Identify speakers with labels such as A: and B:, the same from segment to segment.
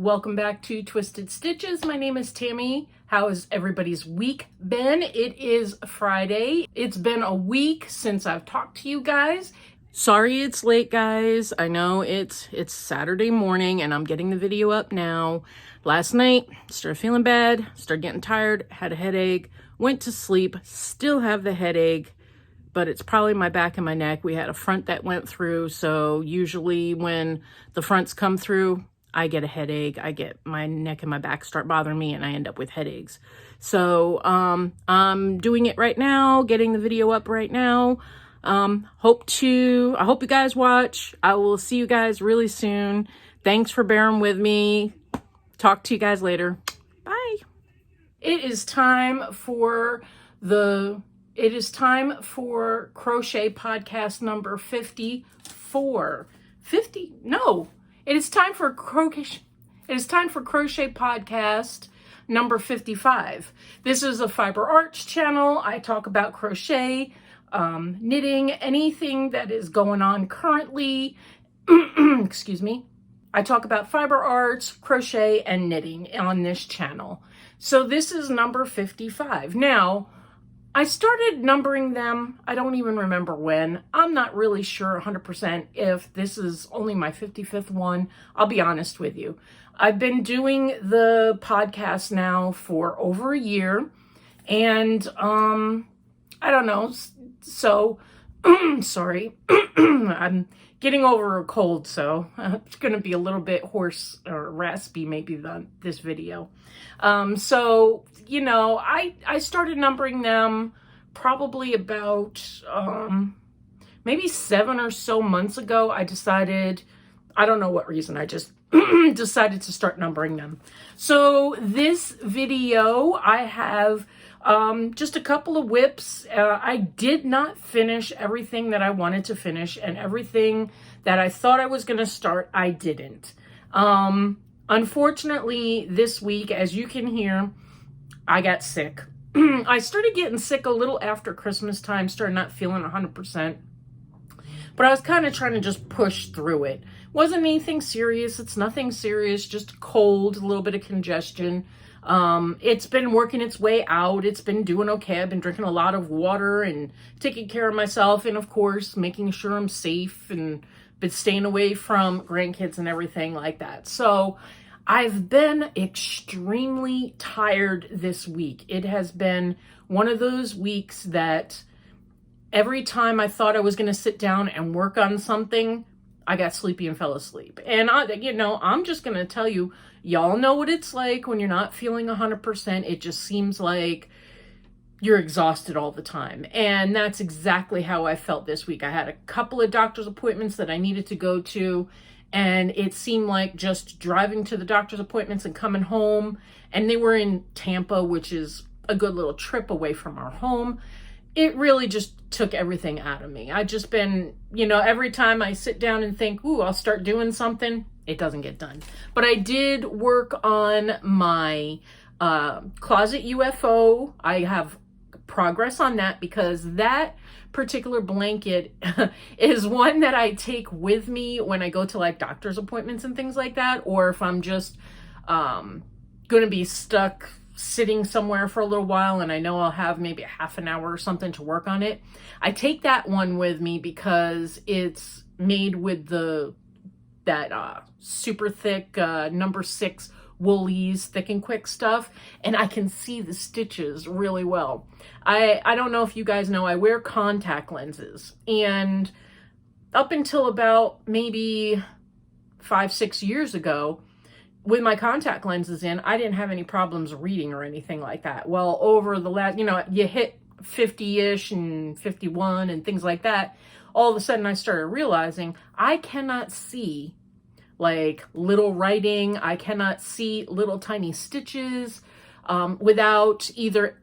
A: welcome back to Twisted Stitches. My name is Tammy. How has everybody's week been? It is Friday. It's been a week since I've talked to you guys. Sorry it's late, guys. I know it's Saturday morning and I'm getting the video up now. Last night, started feeling bad, started getting tired, had a headache, went to sleep, still have the headache, but it's probably my back and my neck. We had a front that went through, so usually when the fronts come through, I get a headache. I get my neck and my back start bothering me and I end up with headaches. So I'm doing it right now, getting the video up right now. I hope you guys watch. I will see you guys really soon. Thanks for bearing with me. Talk to you guys later. Bye. It is time for Crochet podcast number 54. It is time for Crochet podcast number 55. This is a fiber arts channel. I talk about crochet, knitting, anything that is going on currently. Excuse me. I talk about fiber arts, crochet, and knitting on this channel. So this is number 55. Now, I started numbering them. I don't even remember when. I'm not really sure 100% if this is only my 55th one. I'll be honest with you. I've been doing the podcast now for over a year. And I don't know. So, sorry. I'm getting over a cold, so it's going to be a little bit hoarse or raspy maybe this video. So, you know, I started numbering them probably about maybe 7 or so months ago. I decided, I don't know what reason, I just decided to start numbering them. So this video, I have just a couple of whips. I did not finish everything that I wanted to finish, and everything that I thought I was going to start, I didn't. Unfortunately, this week, as you can hear, I got sick. I started getting sick a little after Christmas time, started not feeling 100%. But I was kind of trying to just push through it. Wasn't anything serious. It's nothing serious, just a cold, a little bit of congestion. It's been working its way out. It's been doing okay. I've been drinking a lot of water and taking care of myself, and of course, making sure I'm safe and been staying away from grandkids and everything like that. So I've been extremely tired this week. It has been one of those weeks that every time I thought I was going to sit down and work on something, I got sleepy and fell asleep. And I'm just going to tell you, y'all know what it's like when you're not feeling 100%. It just seems like you're exhausted all the time. And that's exactly how I felt this week. I had a couple of doctor's appointments that I needed to go to, and it seemed like just driving to the doctor's appointments and coming home, and they were in Tampa, which is a good little trip away from our home. It really just took everything out of me. I just been, every time I sit down and think, ooh, I'll start doing something, it doesn't get done. But I did work on my closet UFO. I have progress on that because that particular blanket is one that I take with me when I go to like doctor's appointments and things like that, or if I'm just going to be stuck sitting somewhere for a little while and I know I'll have maybe a half an hour or something to work on it. I take that one with me because it's made with that super thick number 6 Woolies Thick and Quick stuff, and I can see the stitches really well. I don't know if you guys know, I wear contact lenses, and up until about maybe 5-6 years ago, with my contact lenses in, I didn't have any problems reading or anything like that. Well, over the last, you hit 50-ish and 51 and things like that, all of a sudden I started realizing I cannot see like little writing. I cannot see little tiny stitches without either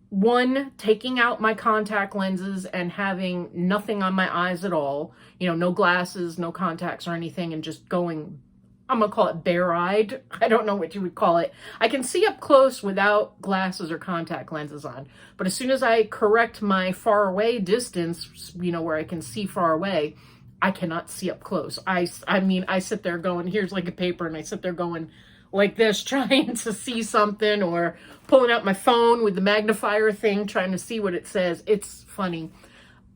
A: one, taking out my contact lenses and having nothing on my eyes at all, no glasses, no contacts or anything, and just going, I'm going to call it bare-eyed. I don't know what you would call it. I can see up close without glasses or contact lenses on. But as soon as I correct my far away distance, where I can see far away, I cannot see up close. I mean, I sit there going, here's like a paper, and I sit there going, like this trying to see something, or pulling out my phone with the magnifier thing trying to see what it says. It's funny.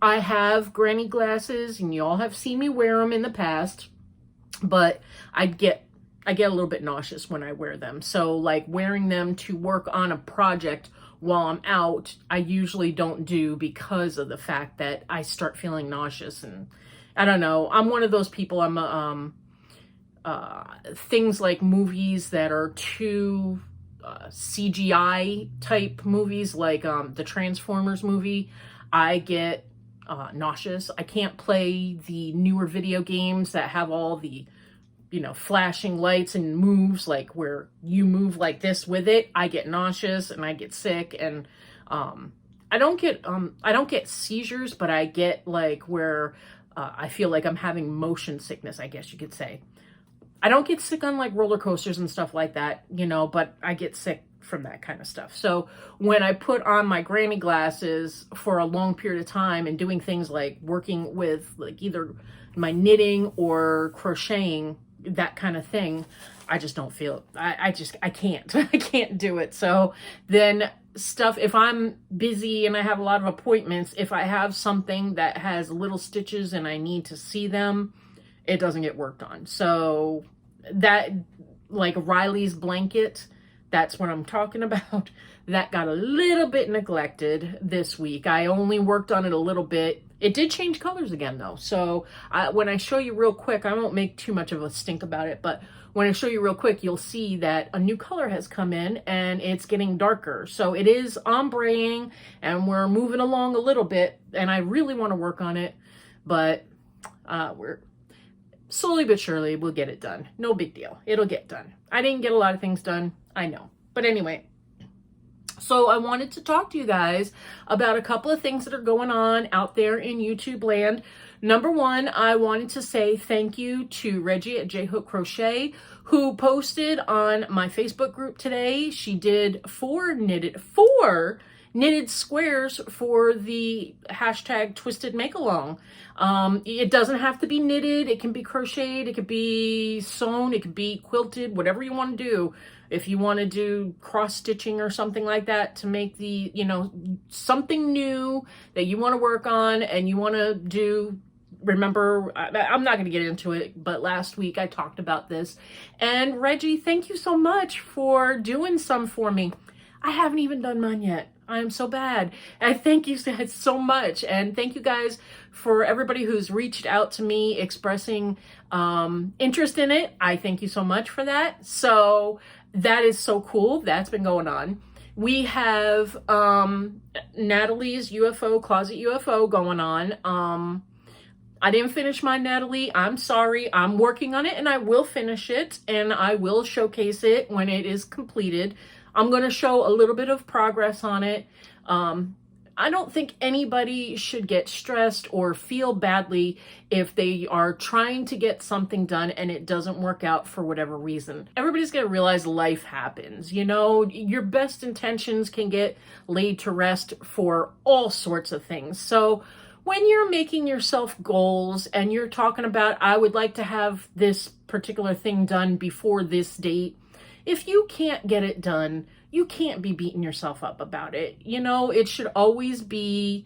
A: I have granny glasses, and you all have seen me wear them in the past, but I get a little bit nauseous when I wear them. So like wearing them to work on a project while I'm out, I usually don't do, because of the fact that I start feeling nauseous. And I don't know, I'm one of those people. I'm things like movies that are too CGI type movies, like the Transformers movie, I get nauseous. I can't play the newer video games that have all the, you know, flashing lights and moves, like where you move like this with it. I get nauseous and I get sick. And I don't get seizures, but I get like where I feel like I'm having motion sickness, I guess you could say. I don't get sick on like roller coasters and stuff like that, you know, but I get sick from that kind of stuff. So when I put on my granny glasses for a long period of time and doing things like working with like either my knitting or crocheting, that kind of thing, I just don't feel it. I can't. I can't do it. So then stuff, if I'm busy and I have a lot of appointments, if I have something that has little stitches and I need to see them, it doesn't get worked on. So that, like Riley's blanket, that's what I'm talking about. That got a little bit neglected this week. I only worked on it a little bit. It did change colors again though. So when I show you real quick, I won't make too much of a stink about it, but when I show you real quick, you'll see that a new color has come in and it's getting darker. So it is ombreing and we're moving along a little bit, and I really want to work on it, but we're slowly but surely we'll get it done. No big deal. It'll get done. I didn't get a lot of things done, I know. But anyway, so I wanted to talk to you guys about a couple of things that are going on out there in YouTube land. Number one, I wanted to say thank you to Reggie at J Hook Crochet, who posted on my Facebook group today. She did four knitted squares for the hashtag Twisted Make Along. It doesn't have to be knitted. It can be crocheted. It could be sewn. It could be quilted, whatever you want to do. If you want to do cross stitching or something like that to make the, you know, something new that you want to work on and you want to do. Remember, I'm not going to get into it, but last week I talked about this. And Reggie, thank you so much for doing some for me. I haven't even done mine yet. I am so bad. And thank you guys so much. And thank you guys for everybody who's reached out to me expressing interest in it. I thank you so much for that. So that is so cool. That's been going on. We have Natalie's UFO, Closet UFO going on. I didn't finish my Natalie. I'm sorry. I'm working on it and I will finish it and I will showcase it when it is completed. I'm going to show a little bit of progress on it. I don't think anybody should get stressed or feel badly if they are trying to get something done and it doesn't work out for whatever reason. Everybody's got to realize life happens. You know, your best intentions can get laid to rest for all sorts of things. So when you're making yourself goals and you're talking about, I would like to have this particular thing done before this date, if you can't get it done, you can't be beating yourself up about it. You know, it should always be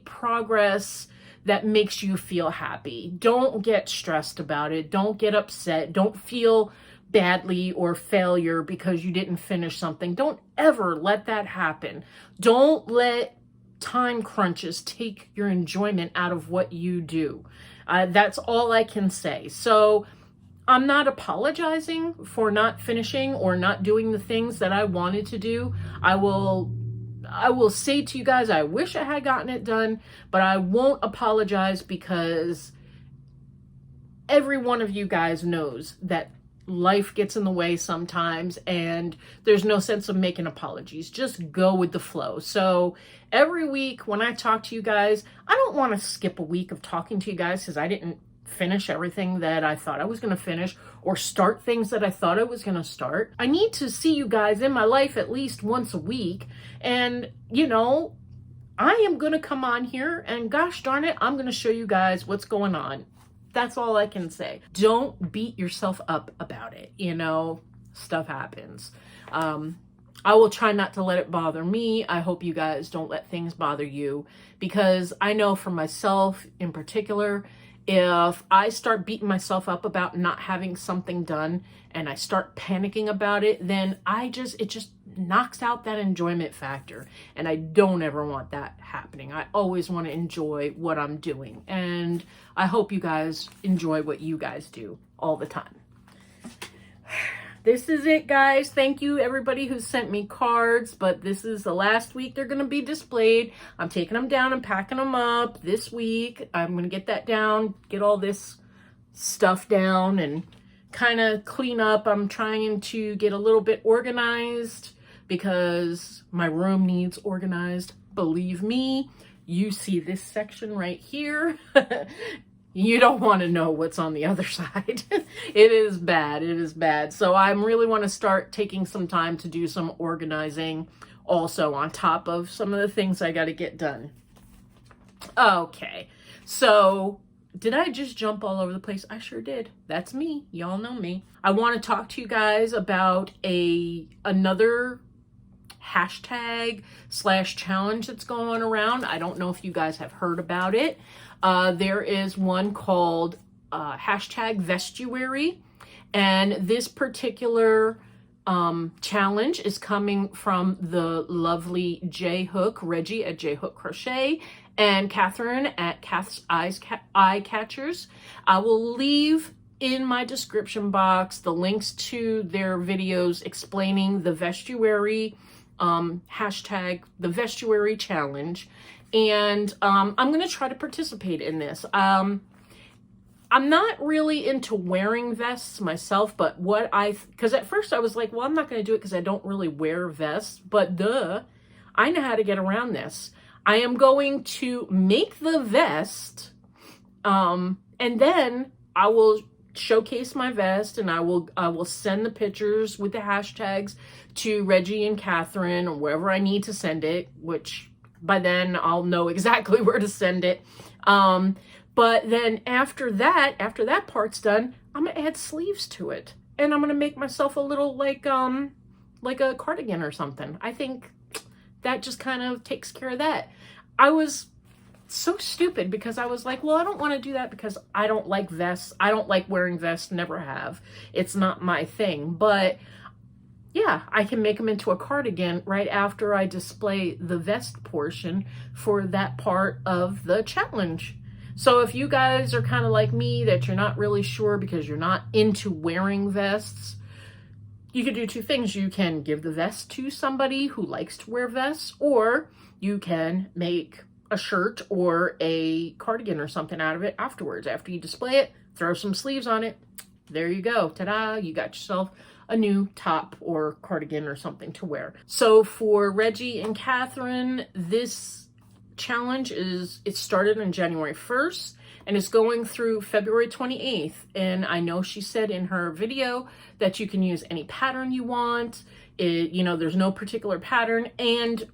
A: progress that makes you feel happy. Don't get stressed about it. Don't get upset. Don't feel badly or failure because you didn't finish something. Don't ever let that happen. Don't let time crunches take your enjoyment out of what you do. That's all I can say. So I'm not apologizing for not finishing or not doing the things that I wanted to do. I will say to you guys, I wish I had gotten it done, but I won't apologize because every one of you guys knows that life gets in the way sometimes and there's no sense of making apologies. Just go with the flow. So every week when I talk to you guys, I don't want to skip a week of talking to you guys because I didn't finish everything that I thought I was going to finish or start things that I thought I was going to start. I need to see you guys in my life at least once a week. And, you know, I am going to come on here and gosh darn it, I'm going to show you guys what's going on. That's all I can say. Don't beat yourself up about it. You know, stuff happens. I will try not to let it bother me. I hope you guys don't let things bother you, because I know for myself in particular, if I start beating myself up about not having something done and I start panicking about it, then it just knocks out that enjoyment factor. And I don't ever want that happening. I always want to enjoy what I'm doing. And I hope you guys enjoy what you guys do all the time. This is it, guys. Thank you, everybody who sent me cards, but this is the last week they're going to be displayed. I'm taking them down and packing them up this week. I'm going to get that down, get all this stuff down, and kind of clean up. I'm trying to get a little bit organized because my room needs organized. Believe me, you see this section right here. You don't want to know what's on the other side. It is bad. It is bad. So I really want to start taking some time to do some organizing also on top of some of the things I got to get done. Okay. So did I just jump all over the place? I sure did. That's me. Y'all know me. I want to talk to you guys about another hashtag/challenge that's going around. I don't know if you guys have heard about it. There is one called hashtag Vestuary, and this particular challenge is coming from the lovely Reggie at J Hook Crochet, and Catherine at Kath's Eye Catchers. I will leave in my description box the links to their videos explaining the Vestuary hashtag, the Vestuary challenge. And I'm going to try to participate in this. I'm not really into wearing vests myself, but because at first I was like, well, I'm not going to do it because I don't really wear vests, but I know how to get around this. I am going to make the vest, and then I will showcase my vest, and I will send the pictures with the hashtags to Reggie and Catherine, or wherever I need to send it, which by then I'll know exactly where to send it. But then after that part's done, I'm gonna add sleeves to it, and I'm gonna make myself a little like a cardigan or something. I think that just kind of takes care of that. I was so stupid because I was like, well, I don't want to do that because I don't like vests. I don't like wearing vests, never have. It's not my thing. But yeah, I can make them into a cardigan right after I display the vest portion for that part of the challenge. So if you guys are kind of like me, that you're not really sure because you're not into wearing vests, you can do two things. You can give the vest to somebody who likes to wear vests, or you can make a shirt or a cardigan or something out of it afterwards. After you display it, throw some sleeves on it. There you go. Ta-da! You got yourself a new top or cardigan or something to wear. So for Reggie and Catherine, this challenge it started on January 1st and it's going through February 28th. And I know she said in her video that you can use any pattern you want. There's no particular pattern,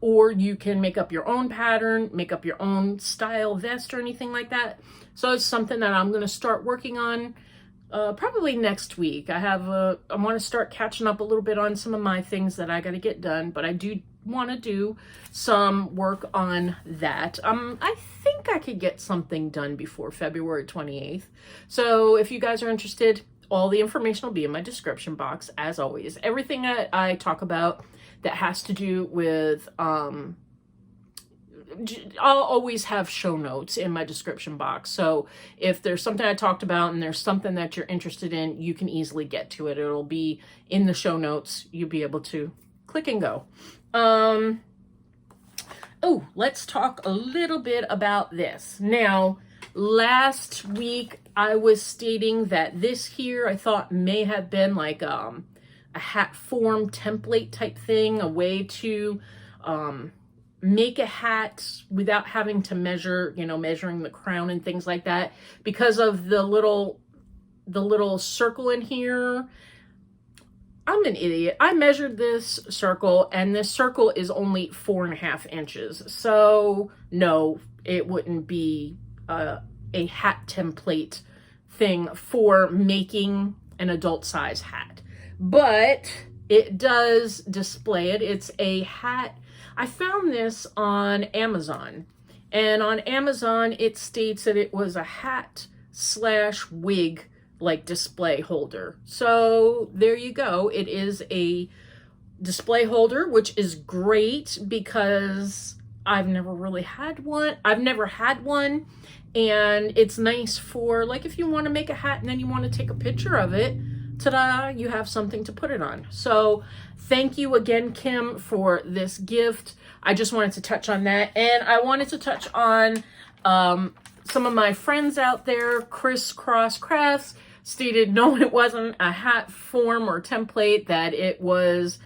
A: or you can make up your own pattern, make up your own style vest or anything like that. So it's something that I'm going to start working on probably next week. I want to start catching up a little bit on some of my things that I got to get done, but I do want to do some work on that. I think I could get something done before February 28th. So if you guys are interested, all the information will be in my description box, as always. Everything that I talk about that has to do with, I'll always have show notes in my description box. So if there's something I talked about and there's something that you're interested in, you can easily get to it. It'll be in the show notes. You'll be able to click and go. Let's talk a little bit about this. Now, last week I was stating that this here I thought may have been like a hat form template type thing, a way to make a hat without having to measuring the crown and things like that, because of the little circle in here. I'm an idiot. I measured this circle, and this circle is only 4.5 inches. So no, it wouldn't be a hat template thing for making an adult size hat, but it does display it. It's a hat. I found this on Amazon, and on Amazon it states that it was a hat slash wig like display holder. So there you go. It is a display holder, which is great because I've never really had one. I've never had one, and it's nice for like if you want to make a hat and then you want to take a picture of it, ta-da, you have something to put it on. So thank you again, Kim, for this gift. I just wanted to touch on that, and I wanted to touch on some of my friends out there. Crisscross Crafts stated no, it wasn't a hat form or template, that it was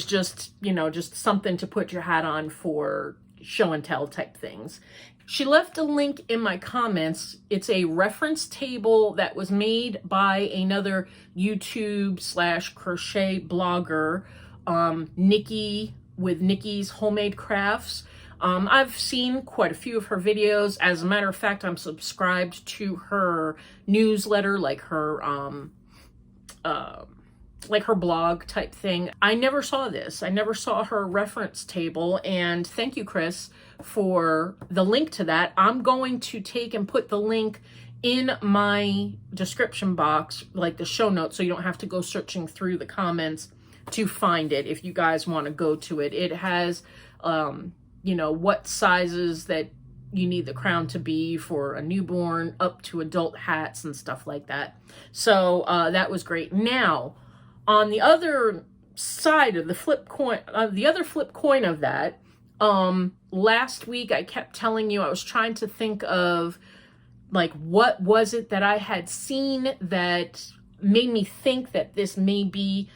A: just, you know, just something to put your hat on for show and tell type things. She left a link in my comments. It's a reference table that was made by another YouTube / crochet blogger, Nikki, with Nikki's Homemade Crafts. I've seen quite a few of her videos. As a matter of fact, I'm subscribed to her newsletter, like her blog type thing. I never saw this. I never saw her reference table, and thank you, Chris, for the link to that. I'm going to take and put the link in my description box, like the show notes, so you don't have to go searching through the comments to find it if you guys want to go to it. It has, you know, what sizes that you need the crown to be for a newborn up to adult hats and stuff like that. So that was great. Now, on the other side of the flip coin, the other flip coin of that, last week I kept telling you I was trying to think of like what was it that I had seen that made me think that this may be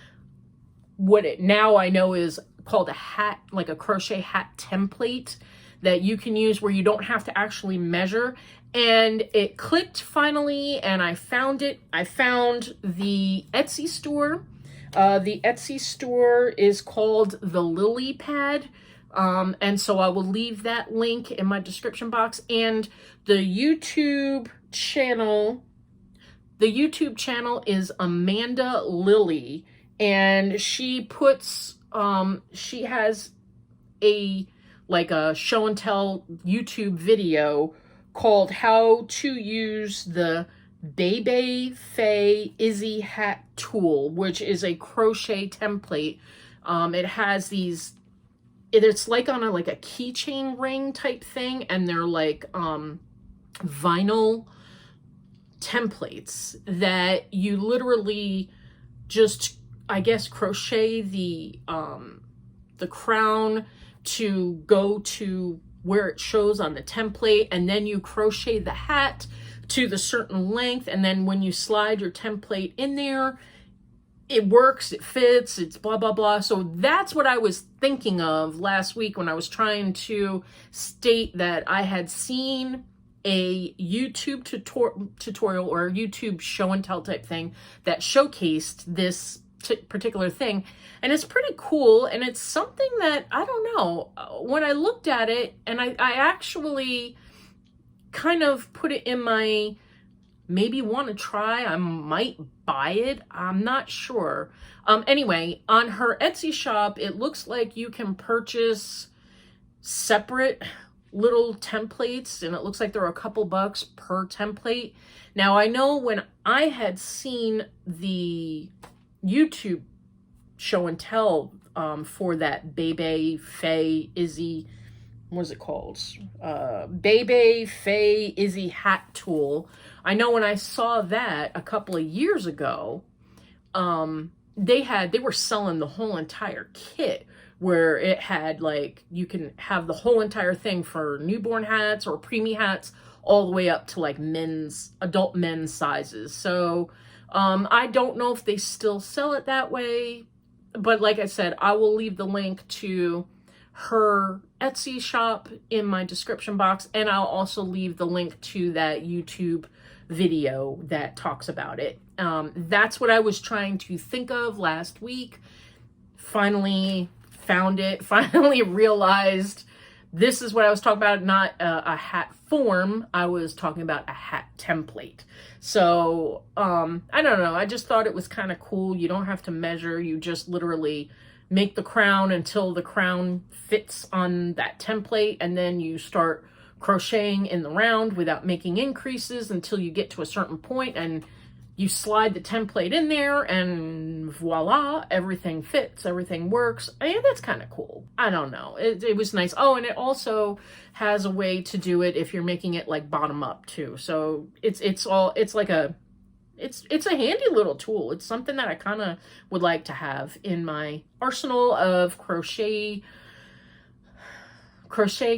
A: what it now I know is called a hat, like a crochet hat template that you can use where you don't have to actually measure. And it clicked finally, and I found it. I found the Etsy store. The Etsy store is called the Lily Pad. And so I will leave that link in my description box. And the YouTube channel is Amanda Lily, and she puts, she has a show and tell YouTube video called How to Use the Bebe Faye Izzy Hat Tool, which is a crochet template. It has these, it's like on a keychain ring type thing, and they're like vinyl templates that you literally just, I guess, crochet the crown to go to where it shows on the template, and then you crochet the hat to the certain length, and then when you slide your template in there, it works, it fits, it's blah blah blah. So that's what I was thinking of last week when I was trying to state that I had seen a YouTube tutorial or a YouTube show and tell type thing that showcased this particular thing, and it's pretty cool, and it's something that, I don't know, when I looked at it, and I actually kind of put it in my maybe want to try, I might buy it, I'm not sure. Anyway, on her Etsy shop, it looks like you can purchase separate little templates, and it looks like they're a couple bucks per template. Now, I know when I had seen the YouTube show and tell for that Bebe Faye Izzy, what is it called? Bebe Faye Izzy hat tool. I know when I saw that a couple of years ago, they were selling the whole entire kit, where it had like, you can have the whole entire thing for newborn hats or preemie hats all the way up to like adult men's sizes. So I don't know if they still sell it that way, but like I said, I will leave the link to her Etsy shop in my description box, and I'll also leave the link to that YouTube video that talks about it. That's what I was trying to think of last week. Finally found it, finally realized This is what I was talking about, not a hat form. I was talking about a hat template. So, I don't know. I just thought it was kind of cool. You don't have to measure. You just literally make the crown until the crown fits on that template, and then you start crocheting in the round without making increases until you get to a certain point, and you slide the template in there, and voila, everything fits, everything works. I mean, that's kind of cool. I don't know. It was nice. Oh, and it also has a way to do it if you're making it like bottom up too. So it's a handy little tool. It's something that I kind of would like to have in my arsenal of crochet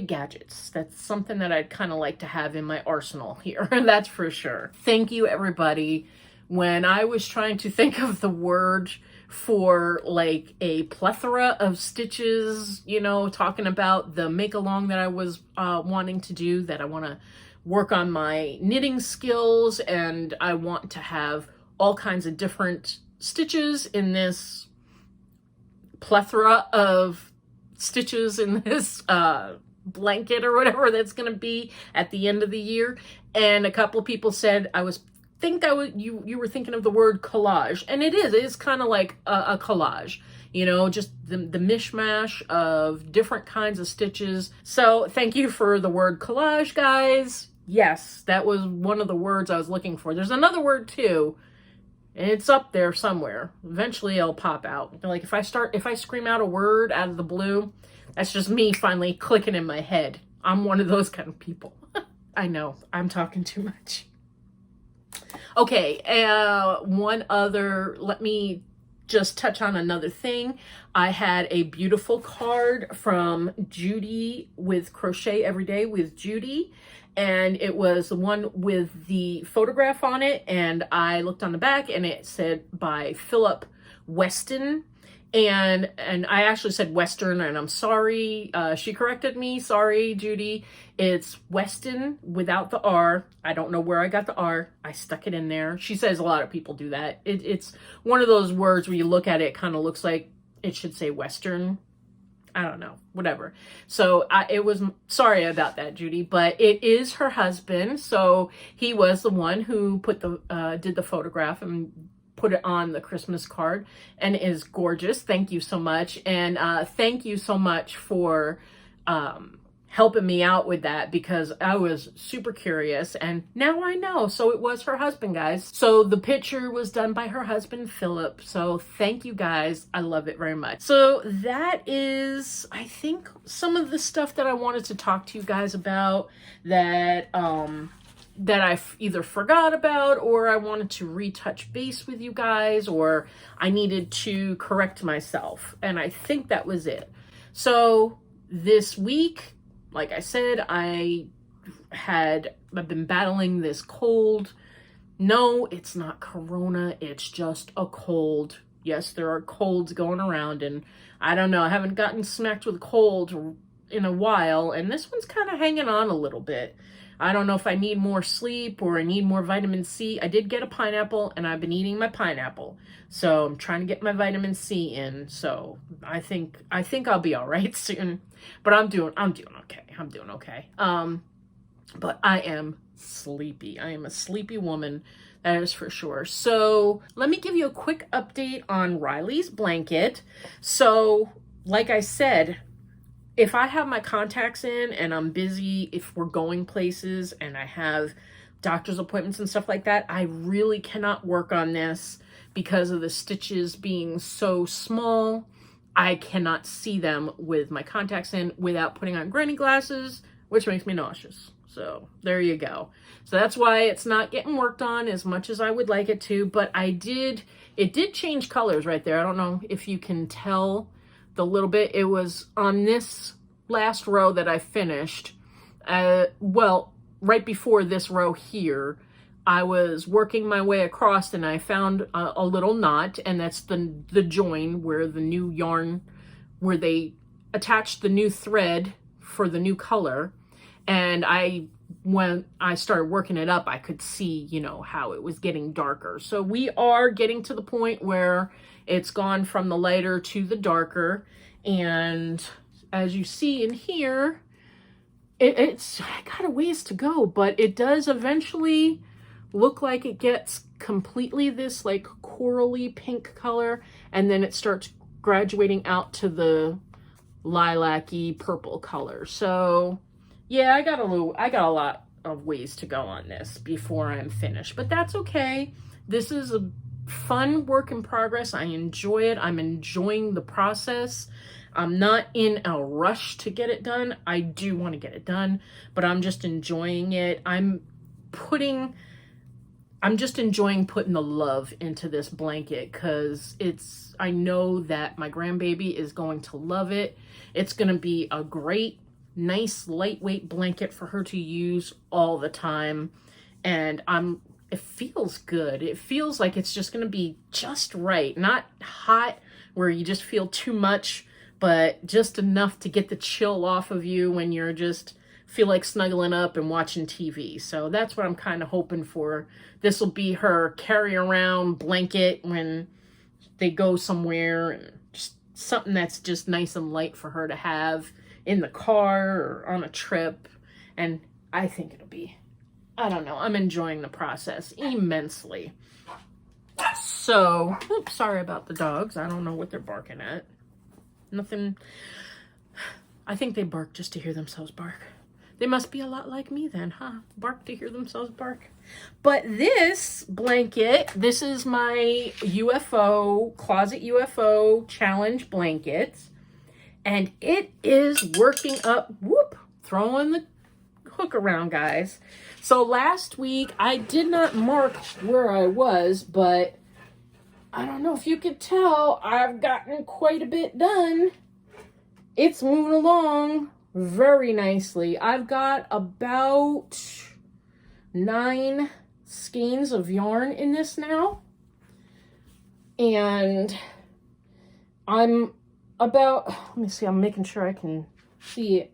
A: gadgets. That's something that I'd kind of like to have in my arsenal here. That's for sure. Thank you, everybody. When I was trying to think of the word for like a plethora of stitches, you know, talking about the make along that I was wanting to do, that I want to work on my knitting skills, and I want to have all kinds of different stitches in this plethora of stitches in this blanket or whatever that's going to be at the end of the year. And a couple of people said you were thinking of the word collage, and it is kind of like a collage, you know, just the mishmash of different kinds of stitches. So thank you for the word collage, guys. Yes, that was one of the words I was looking for. There's another word too, and it's up there somewhere. Eventually it'll pop out. Like if I scream out a word out of the blue, that's just me finally clicking in my head. I'm one of those kind of people. I know, I'm talking too much. Okay, let me just touch on another thing. I had a beautiful card from Judy with Crochet Every Day with Judy, and it was the one with the photograph on it, and I looked on the back and it said by Philip Weston. And I actually said Western, and I'm sorry. She corrected me. Sorry, Judy. It's Weston without the R. I don't know where I got the R. I stuck it in there. She says a lot of people do that. It's one of those words where you look at it, it kind of looks like it should say Western. I don't know, whatever. So it was, sorry about that, Judy, but it is her husband. So he was the one who did the photograph and put it on the Christmas card, and it is gorgeous. Thank you so much. And thank you so much for helping me out with that, because I was super curious, and now I know. So it was her husband, guys. So the picture was done by her husband, Philip. So thank you, guys. I love it very much. So that is, I think, some of the stuff that I wanted to talk to you guys about that I either forgot about, or I wanted to retouch base with you guys, or I needed to correct myself. And I think that was it. So this week, like I said, I've been battling this cold. No, it's not corona. It's just a cold. Yes, there are colds going around, and I don't know. I haven't gotten smacked with a cold in a while, and this one's kind of hanging on a little bit. I don't know if I need more sleep or I need more vitamin C. I did get a pineapple, and I've been eating my pineapple. So I'm trying to get my vitamin C in. So I think I'll be all right soon. But I'm doing okay. I'm doing okay. But I am sleepy. I am a sleepy woman. That is for sure. So let me give you a quick update on Riley's blanket. So like I said, if I have my contacts in and I'm busy, if we're going places and I have doctor's appointments and stuff like that, I really cannot work on this because of the stitches being so small. I cannot see them with my contacts in without putting on granny glasses, which makes me nauseous. So there you go. So that's why it's not getting worked on as much as I would like it to, but it did change colors right there. I don't know if you can tell the little bit. It was on this last row that I finished. Well, right before this row here, I was working my way across and I found a little knot, and that's the join where the new yarn, where they attached the new thread for the new color. And when I started working it up, I could see, you know, how it was getting darker. So we are getting to the point where it's gone from the lighter to the darker. And as you see in here, it's got a ways to go, but it does eventually look like it gets completely this like corally pink color, and then it starts graduating out to the lilac-y purple color. So yeah, I got a lot of ways to go on this before I'm finished, but that's okay. This is a fun work in progress. I enjoy it. I'm enjoying the process. I'm not in a rush to get it done. I do want to get it done, but I'm just enjoying it. I'm just enjoying putting the love into this blanket, because I know that my grandbaby is going to love it. It's going to be a great, nice, lightweight blanket for her to use all the time. And it feels good. It feels like it's just going to be just right. Not hot where you just feel too much, but just enough to get the chill off of you when you're just feel like snuggling up and watching TV. So that's what I'm kind of hoping for. This will be her carry around blanket when they go somewhere, and just something that's just nice and light for her to have in the car or on a trip. And I think it'll be, I don't know, I'm enjoying the process immensely. So, oops, sorry about the dogs. I don't know what they're barking at. Nothing. I think they bark just to hear themselves bark. They must be a lot like me then, huh? Bark to hear themselves bark. But this blanket, this is my UFO, closet UFO challenge blanket. And it is working up, whoop, throwing the hook around, guys. So last week, I did not mark where I was, but I don't know if you could tell, I've gotten quite a bit done. It's moving along very nicely. I've got about 9 skeins of yarn in this now. And I'm about, let me see, I'm making sure I can see it.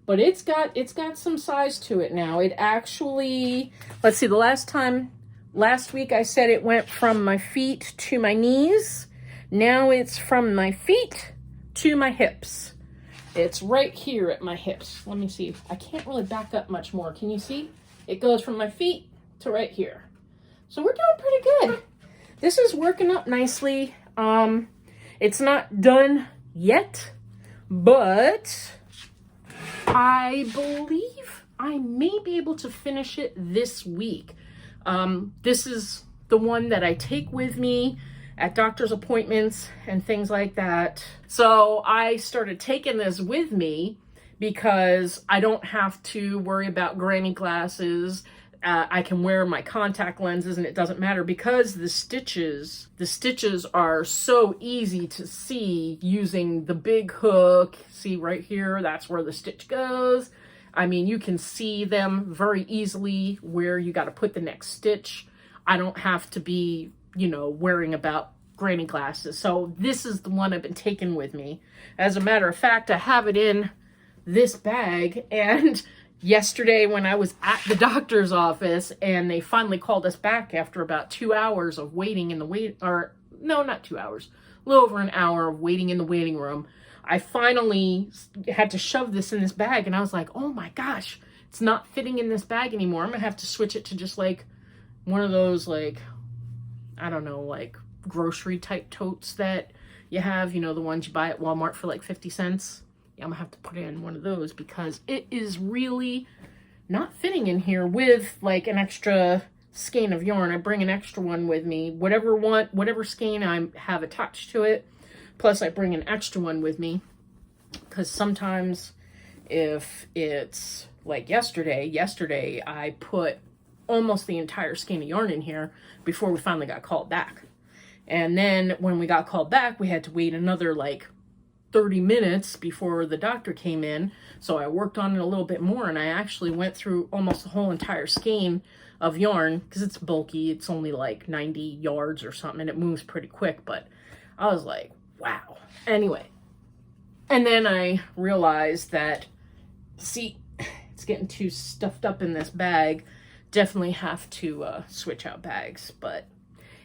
A: But it's got some size to it now. It actually, let's see, last week I said it went from my feet to my knees. Now it's from my feet to my hips. It's right here at my hips. Let me see. I can't really back up much more. Can you see? It goes from my feet to right here. So we're doing pretty good. This is working up nicely. It's not done yet, but I believe I may be able to finish it this week. This is the one that I take with me at doctor's appointments and things like that. So I started taking this with me because I don't have to worry about granny glasses. I can wear my contact lenses and it doesn't matter, because the stitches are so easy to see using the big hook. See right here, that's where the stitch goes. I mean, you can see them very easily where you got to put the next stitch. I don't have to be, worrying about granny glasses. So this is the one I've been taking with me. As a matter of fact, I have it in this bag, and yesterday when I was at the doctor's office and they finally called us back after about 2 hours of waiting in the not 2 hours, a little over an hour of waiting in the waiting room, I finally had to shove this in this bag, and I was like, oh my gosh, it's not fitting in this bag anymore. I'm gonna have to switch it to just like one of those, like, I don't know, like grocery type totes that you have, the ones you buy at Walmart for like 50 cents. Yeah, I'm gonna have to put in one of those because it is really not fitting in here with like an extra skein of yarn. I bring an extra one with me, whatever skein I have attached to it. Plus I bring an extra one with me because sometimes if it's like yesterday I put almost the entire skein of yarn in here before we finally got called back. And then when we got called back, we had to wait another like 30 minutes before the doctor came in. So I worked on it a little bit more, and I actually went through almost the whole entire skein of yarn because it's bulky. It's only like 90 yards or something, and it moves pretty quick. But I was like, wow. Anyway, and then I realized that, see, it's getting too stuffed up in this bag. Definitely have to switch out bags. But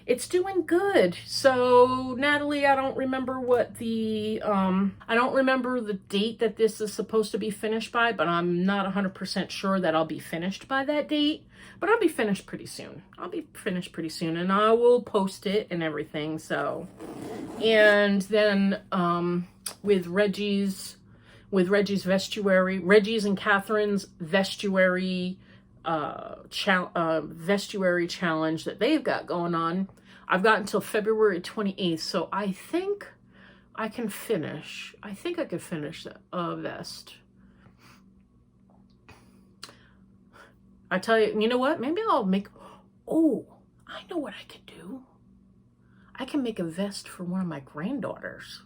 A: it's doing good. So Natalie, I don't remember what the, I don't remember the date that this is supposed to be finished by, but I'm not 100% sure that I'll be finished by that date, but I'll be finished pretty soon. I'll be finished pretty soon, and I will post it and everything. So, and then, with Reggie's vestuary, Reggie's and Catherine's vestuary, vestuary challenge that they've got going on. I've got until February 28th, so I think I can finish. I think I could finish the vest. I tell you, you know what? Maybe I'll make, oh, I know what I could do. I can make a vest for one of my granddaughters.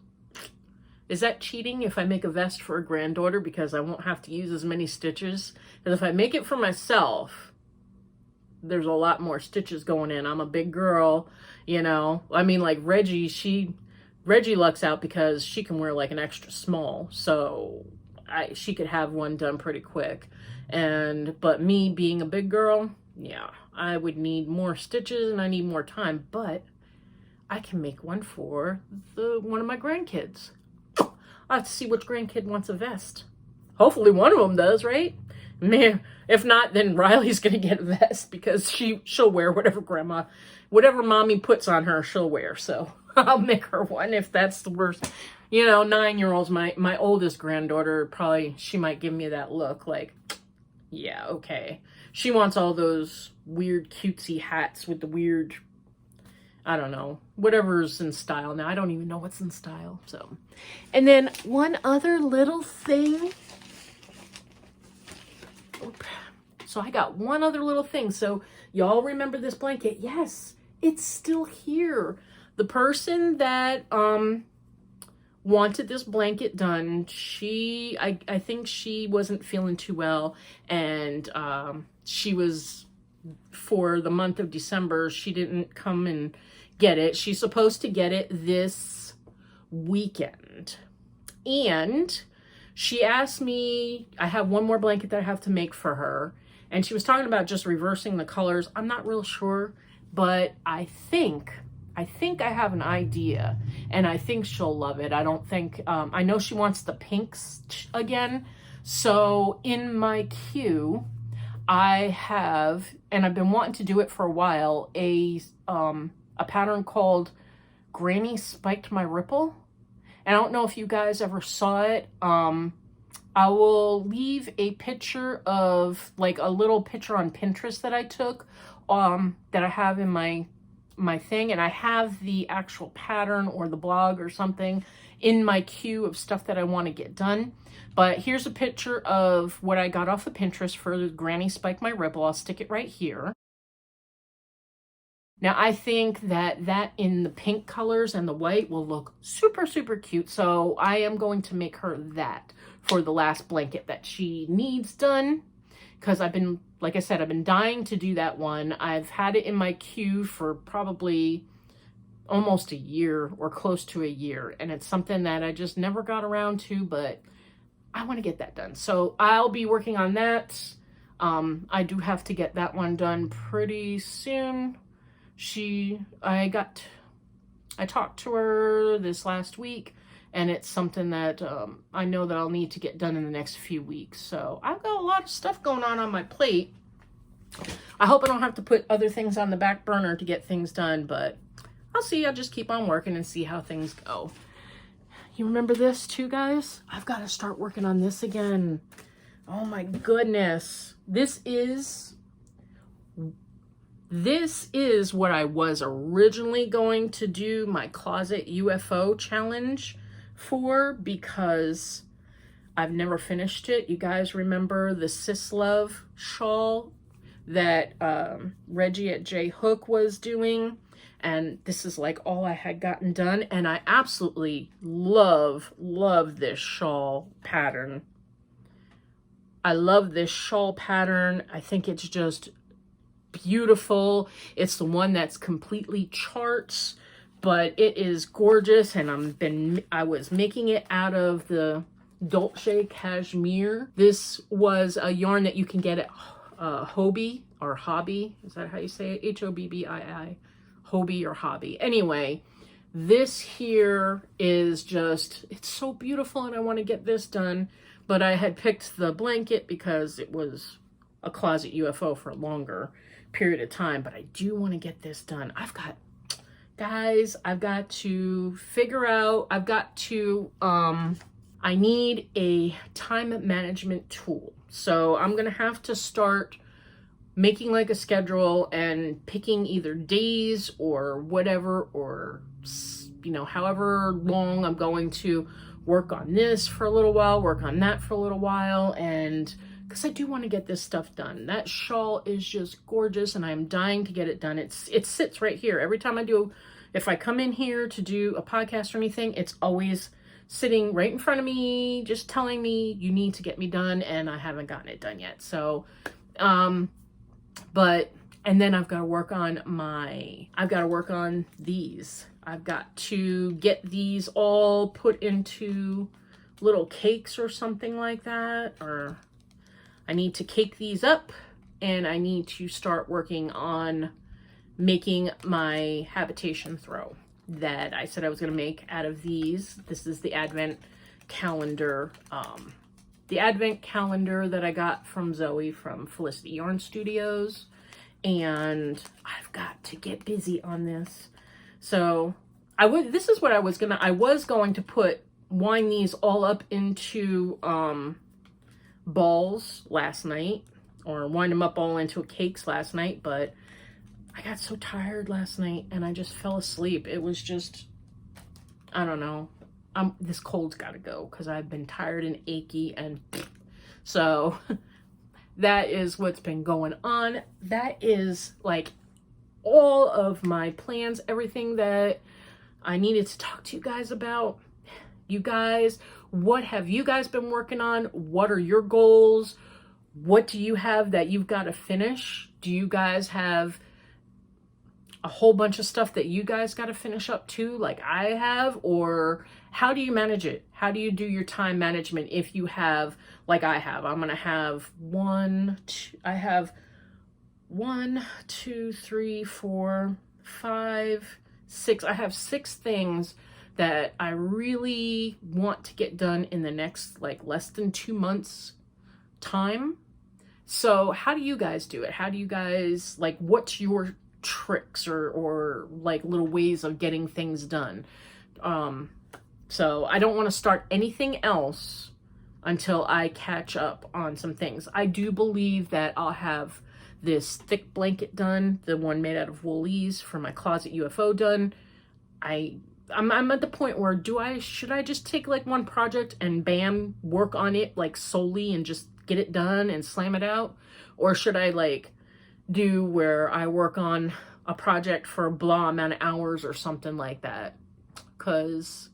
A: Is that cheating if I make a vest for a granddaughter because I won't have to use as many stitches? Because if I make it for myself, there's a lot more stitches going in. I'm a big girl, you know. I mean, like Reggie lucks out because she can wear like an extra small. So she could have one done pretty quick. But me being a big girl, yeah, I would need more stitches and I need more time. But I can make one for one of my grandkids. I'll have to see which grandkid wants a vest. Hopefully one of them does, right? Man, if not, then Riley's going to get a vest because she'll wear whatever mommy puts on her, she'll wear. So I'll make her one if that's the worst. You know, 9-year-olds, my oldest granddaughter, probably, she might give me that look like, yeah, okay. She wants all those weird cutesy hats with the weird, I don't know, whatever's in style now. I don't even know what's in style. So, and then one other little thing. So I got one other little thing. So y'all remember this blanket? Yes, it's still here. The person that wanted this blanket done, I think she wasn't feeling too well, and she was, for the month of December, she didn't come and get it. She's supposed to get it this weekend. And she asked me, I have one more blanket that I have to make for her. And she was talking about just reversing the colors. I'm not real sure, but I think I have an idea, and I think she'll love it. I don't think, I know she wants the pinks again. So in my queue, I have, and I've been wanting to do it for a while, a pattern called Granny Spiked My Ripple. And I don't know if you guys ever saw it. I will leave a picture of, like, a little picture on Pinterest that I took, that I have in my thing, and I have the actual pattern or the blog or something in my queue of stuff that I want to get done. But here's a picture of what I got off of Pinterest for Granny Spike My Ripple. I'll stick it right here. Now, I think that in the pink colors and the white will look super, super cute. So I am going to make her that for the last blanket that she needs done. Because I've been, like I said, I've been dying to do that one. I've had it in my queue for probably almost a year or close to a year. And it's something that I just never got around to, but I want to get that done. So I'll be working on that. I do have to get that one done pretty soon. I talked to her this last week, and it's something that I know that I'll need to get done in the next few weeks. So I've got a lot of stuff going on my plate. I hope I don't have to put other things on the back burner to get things done, but I'll see. I'll just keep on working and see how things go. You remember this too, guys? I've got to start working on this again. Oh my goodness. This is what I was originally going to do my closet UFO challenge for, because I've never finished it. You guys remember the Sis Love shawl that Reggie at J Hook was doing? And this is like all I had gotten done. And I absolutely love this shawl pattern. I love this shawl pattern. I think it's just beautiful. It's the one that's completely charts, but it is gorgeous. And I was making it out of the Dolce Cashmere. This was a yarn that you can get at Hobby or Hobby. Is that how you say it? Hobbii. hobby or hobby. Anyway, this here is just, it's so beautiful and I want to get this done. But I had picked the blanket because it was a closet UFO for a longer period of time. But I do want to get this done. Guys, I've got to figure out, I need a time management tool. So I'm going to have to start making like a schedule and picking either days or whatever, or, you know, however long I'm going to work on this for a little while, work on that for a little while. And because I do want to get this stuff done. That shawl is just gorgeous and I'm dying to get it done. It sits right here. Every time if I come in here to do a podcast or anything, it's always sitting right in front of me, just telling me you need to get me done, and I haven't gotten it done yet. So, and then I've got to work on these. I've got to get these all put into little cakes or something like that, or I need to cake these up, and I need to start working on making my habitation throw that I said I was going to make out of these. This is the advent calendar that I got from Zoe from Felicity Yarn Studios, and I've got to get busy on this. So I was going to wind these all up into balls last night, or wind them up all into cakes last night, but I got so tired last night and I just fell asleep. It was just, I don't know. This cold's got to go because I've been tired and achy, and so that is what's been going on. That is like all of my plans, everything that I needed to talk to you guys about. You guys, what have you guys been working on? What are your goals? What do you have that you've got to finish? Do you guys have a whole bunch of stuff that you guys got to finish up too, like I have? Or how do you manage it? How do you do your time management if you have, like I have? I'm going to have 1, 2, 3, 4, 5, 6. I have 6 things that I really want to get done in the next like less than 2 months time. So how do you guys do it? How do you guys, like, what's your tricks or like little ways of getting things done? So I don't want to start anything else until I catch up on some things. I do believe that I'll have this thick blanket done, the one made out of woolies for my closet UFO done. I'm at the point where should I just take like one project and bam, work on it like solely and just get it done and slam it out? Or should I like do where I work on a project for a blah amount of hours or something like that? Because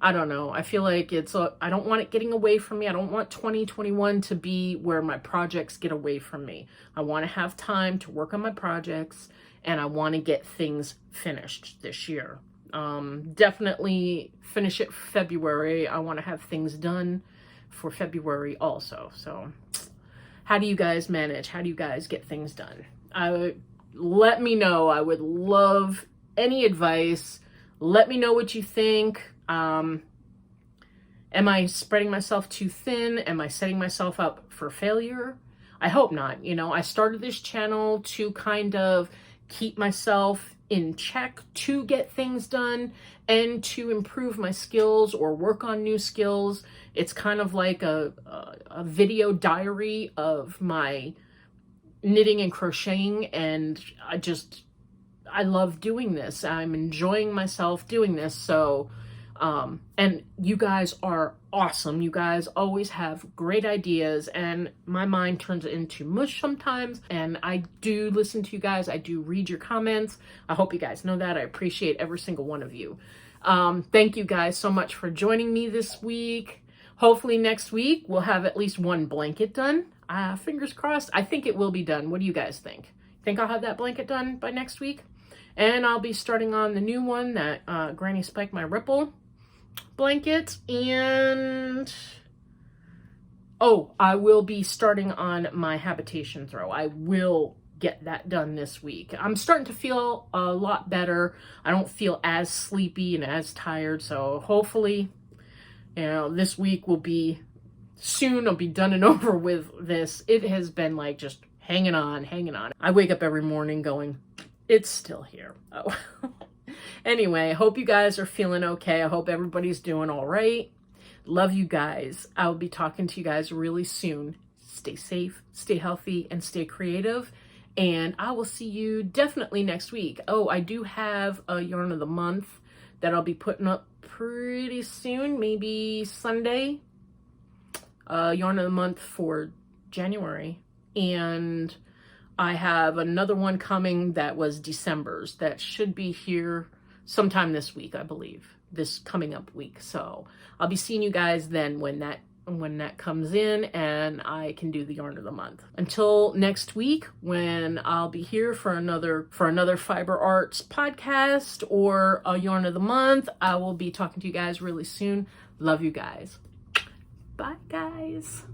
A: I don't know. I feel like I don't want it getting away from me. I don't want 2021 to be where my projects get away from me. I want to have time to work on my projects, and I want to get things finished this year. Definitely finish it February. I want to have things done for February also. So how do you guys manage? How do you guys get things done? Let me know. I would love any advice. Let me know what you think. Am I spreading myself too thin? Am I setting myself up for failure? I hope not. You know, I started this channel to kind of keep myself in check, to get things done and to improve my skills or work on new skills. It's kind of like a video diary of my knitting and crocheting, and I love doing this. I'm enjoying myself doing this. So and you guys are awesome. You guys always have great ideas, and my mind turns into mush sometimes. And I do listen to you guys. I do read your comments. I hope you guys know that. I appreciate every single one of you. Thank you guys so much for joining me this week. Hopefully next week we'll have at least one blanket done. Fingers crossed. I think it will be done. What do you guys think? Think I'll have that blanket done by next week? And I'll be starting on the new one that Granny Spike My Ripple blanket, and I will be starting on my habitation throw. I will get that done this week. I'm starting to feel a lot better. I don't feel as sleepy and as tired. So hopefully, you know, this week will be soon. I'll be done and over with this. It has been like just hanging on, hanging on. I wake up every morning going, it's still here. Oh, anyway, I hope you guys are feeling okay. I hope everybody's doing all right. Love you guys. I'll be talking to you guys really soon. Stay safe, stay healthy, and stay creative. And I will see you definitely next week. Oh, I do have a yarn of the month that I'll be putting up pretty soon, maybe Sunday. Yarn of the month for January. And I have another one coming that was December's that should be here sometime this week, I believe, this coming up week. So I'll be seeing you guys then when that comes in and I can do the yarn of the month. Until next week, when I'll be here for another Fiber Arts podcast or a yarn of the month, I will be talking to you guys really soon. Love you guys. Bye, guys.